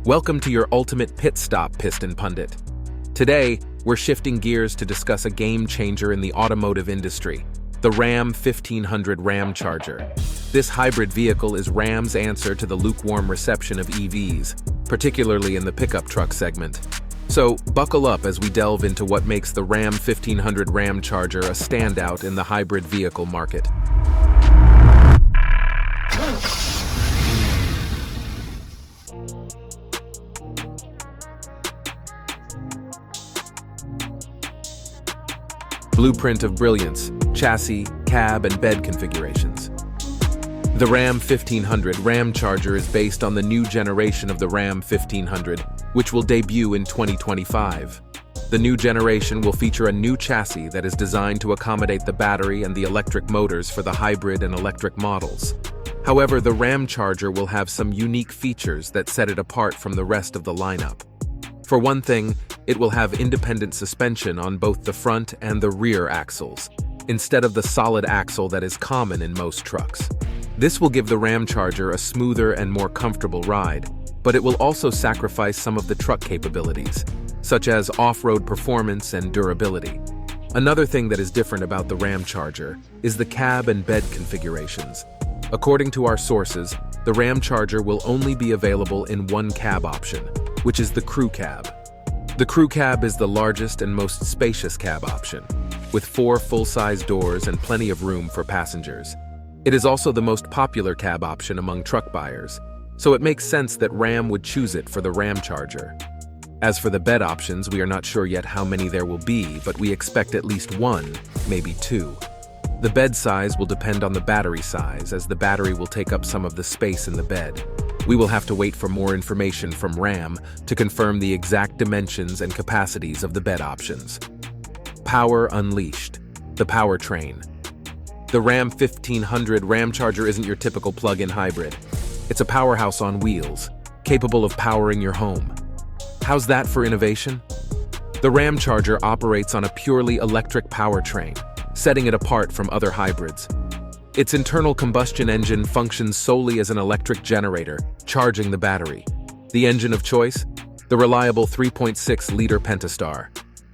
Welcome to your ultimate pit stop, Piston Pundit. Today, we're shifting gears to discuss a game changer in the automotive industry, the Ram 1500 Ramcharger. This hybrid vehicle is Ram's answer to the lukewarm reception of EVs, particularly in the pickup truck segment. So, buckle up as we delve into what makes the Ram 1500 Ramcharger a standout in the hybrid vehicle market. Blueprint of Brilliance, chassis, cab, and bed configurations. The Ram 1500 Ramcharger is based on the new generation of the Ram 1500, which will debut in 2025. The new generation will feature a new chassis that is designed to accommodate the battery and the electric motors for the hybrid and electric models. However, the Ramcharger will have some unique features that set it apart from the rest of the lineup. For one thing, it will have independent suspension on both the front and the rear axles, instead of the solid axle that is common in most trucks. This will give the Ramcharger a smoother and more comfortable ride, but it will also sacrifice some of the truck capabilities, such as off-road performance and durability. Another thing that is different about the Ramcharger is the cab and bed configurations. According to our sources, the Ramcharger will only be available in one cab option, which is the crew cab. The crew cab is the largest and most spacious cab option, with 4 full-size doors and plenty of room for passengers. It is also the most popular cab option among truck buyers, so it makes sense that Ram would choose it for the Ramcharger. As for the bed options, we are not sure yet how many there will be, but we expect at least 1, maybe 2. The bed size will depend on the battery size, as the battery will take up some of the space in the bed. We will have to wait for more information from Ram to confirm the exact dimensions and capacities of the bed options. Power unleashed, the powertrain. The Ram 1500 Ramcharger isn't your typical plug-in hybrid. It's a powerhouse on wheels, capable of powering your home. How's that for innovation? The Ramcharger operates on a purely electric powertrain, setting it apart from other hybrids. Its internal combustion engine functions solely as an electric generator, charging the battery. The engine of choice? The reliable 3.6-liter Pentastar.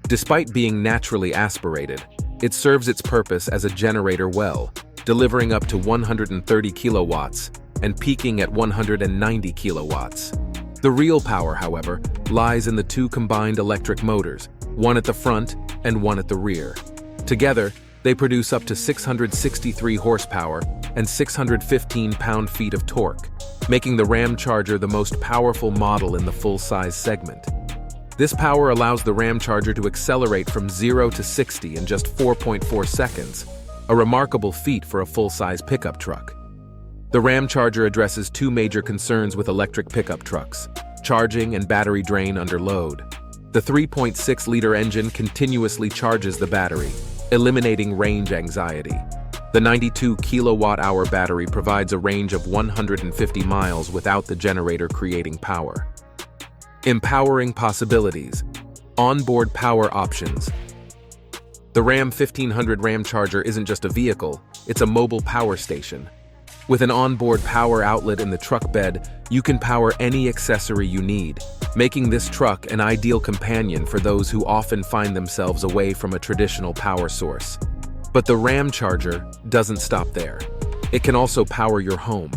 Despite being naturally aspirated, it serves its purpose as a generator well, delivering up to 130 kilowatts and peaking at 190 kilowatts. The real power, however, lies in the 2 combined electric motors, one at the front and one at the rear. Together, they produce up to 663 horsepower and 615 pound-feet of torque, making the Ramcharger the most powerful model in the full-size segment. This power allows the Ramcharger to accelerate from 0 to 60 in just 4.4 seconds, a remarkable feat for a full-size pickup truck. The Ramcharger addresses 2 major concerns with electric pickup trucks: charging and battery drain under load. The 3.6-liter engine continuously charges the battery, eliminating range anxiety. The 92 kilowatt-hour battery provides a range of 150 miles without the generator creating power. Empowering possibilities. Onboard power options. The Ram 1500 Ramcharger isn't just a vehicle, it's a mobile power station. With an onboard power outlet in the truck bed, you can power any accessory you need, making this truck an ideal companion for those who often find themselves away from a traditional power source. But the Ramcharger doesn't stop there. It can also power your home.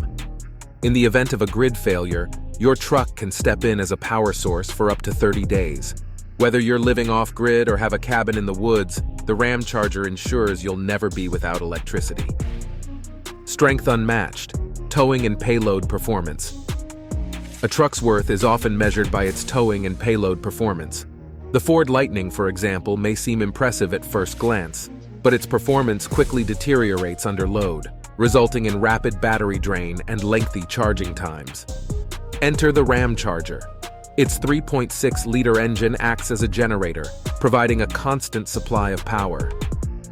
In the event of a grid failure, your truck can step in as a power source for up to 30 days. Whether you're living off-grid or have a cabin in the woods, the Ramcharger ensures you'll never be without electricity. Strength unmatched, towing and payload performance. A truck's worth is often measured by its towing and payload performance. The Ford Lightning, for example, may seem impressive at first glance, but its performance quickly deteriorates under load, resulting in rapid battery drain and lengthy charging times. Enter the Ramcharger. Its 3.6-liter engine acts as a generator, providing a constant supply of power.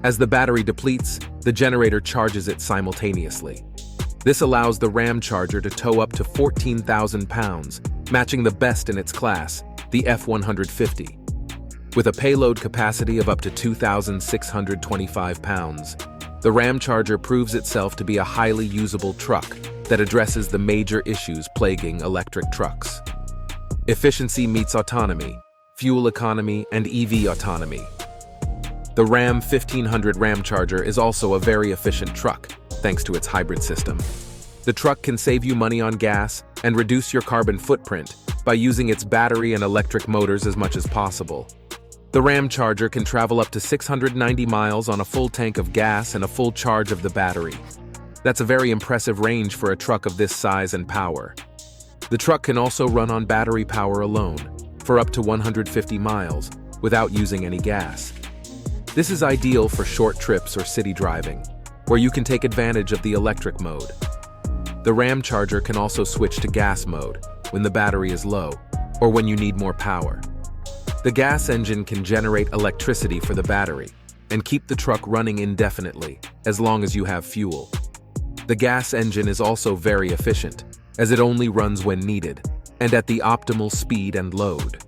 As the battery depletes, the generator charges it simultaneously. This allows the Ramcharger to tow up to 14,000 pounds, matching the best in its class, the F-150. With a payload capacity of up to 2,625 pounds, the Ramcharger proves itself to be a highly usable truck that addresses the major issues plaguing electric trucks. Efficiency meets autonomy, fuel economy, and EV autonomy. The Ram 1500 Ramcharger is also a very efficient truck, thanks to its hybrid system. The truck can save you money on gas and reduce your carbon footprint by using its battery and electric motors as much as possible. The Ramcharger can travel up to 690 miles on a full tank of gas and a full charge of the battery. That's a very impressive range for a truck of this size and power. The truck can also run on battery power alone for up to 150 miles without using any gas. This is ideal for short trips or city driving, where you can take advantage of the electric mode. The Ramcharger can also switch to gas mode when the battery is low or when you need more power. The gas engine can generate electricity for the battery and keep the truck running indefinitely as long as you have fuel. The gas engine is also very efficient, as it only runs when needed and at the optimal speed and load.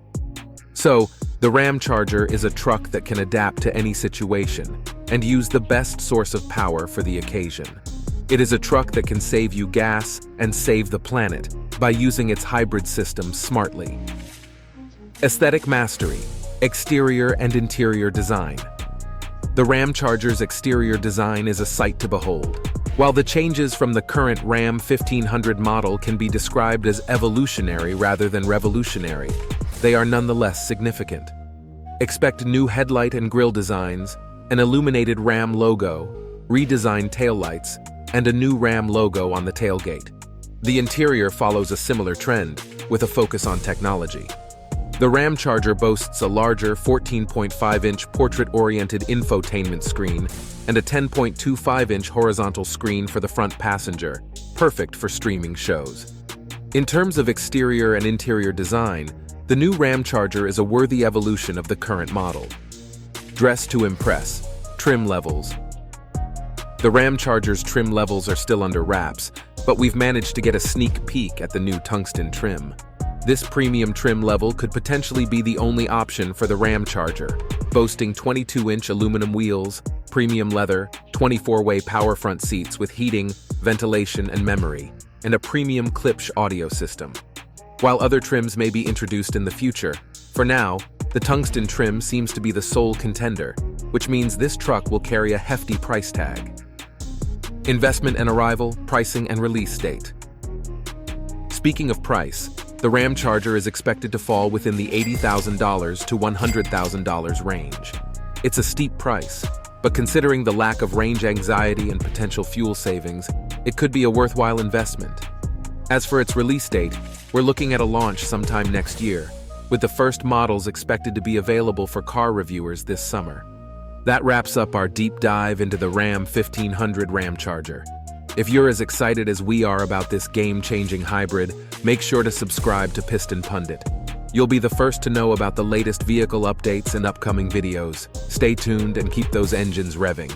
So, the Ramcharger is a truck that can adapt to any situation and use the best source of power for the occasion. It is a truck that can save you gas and save the planet by using its hybrid system smartly. Aesthetic mastery, exterior and interior design. The Ramcharger's exterior design is a sight to behold. While the changes from the current Ram 1500 model can be described as evolutionary rather than revolutionary, they are nonetheless significant. Expect new headlight and grille designs, an illuminated Ram logo, redesigned taillights, and a new Ram logo on the tailgate. The interior follows a similar trend, with a focus on technology. The Ramcharger boasts a larger 14.5-inch portrait-oriented infotainment screen and a 10.25-inch horizontal screen for the front passenger, perfect for streaming shows. In terms of exterior and interior design, the new Ramcharger is a worthy evolution of the current model. Dress to impress. Trim levels. The Ramcharger's trim levels are still under wraps, but we've managed to get a sneak peek at the new tungsten trim. This premium trim level could potentially be the only option for the Ramcharger, boasting 22-inch aluminum wheels, premium leather, 24-way power front seats with heating, ventilation, and memory, and a premium Klipsch audio system. While other trims may be introduced in the future, for now, the tungsten trim seems to be the sole contender, which means this truck will carry a hefty price tag. Investment and arrival, pricing, and release date. Speaking of price, the Ramcharger is expected to fall within the $80,000 to $100,000 range. It's a steep price, but considering the lack of range anxiety and potential fuel savings, it could be a worthwhile investment. As for its release date, we're looking at a launch sometime next year, with the first models expected to be available for car reviewers this summer. That wraps up our deep dive into the Ram 1500 Ramcharger. If you're as excited as we are about this game-changing hybrid, make sure to subscribe to Piston Pundit. You'll be the first to know about the latest vehicle updates and upcoming videos. Stay tuned and keep those engines revving.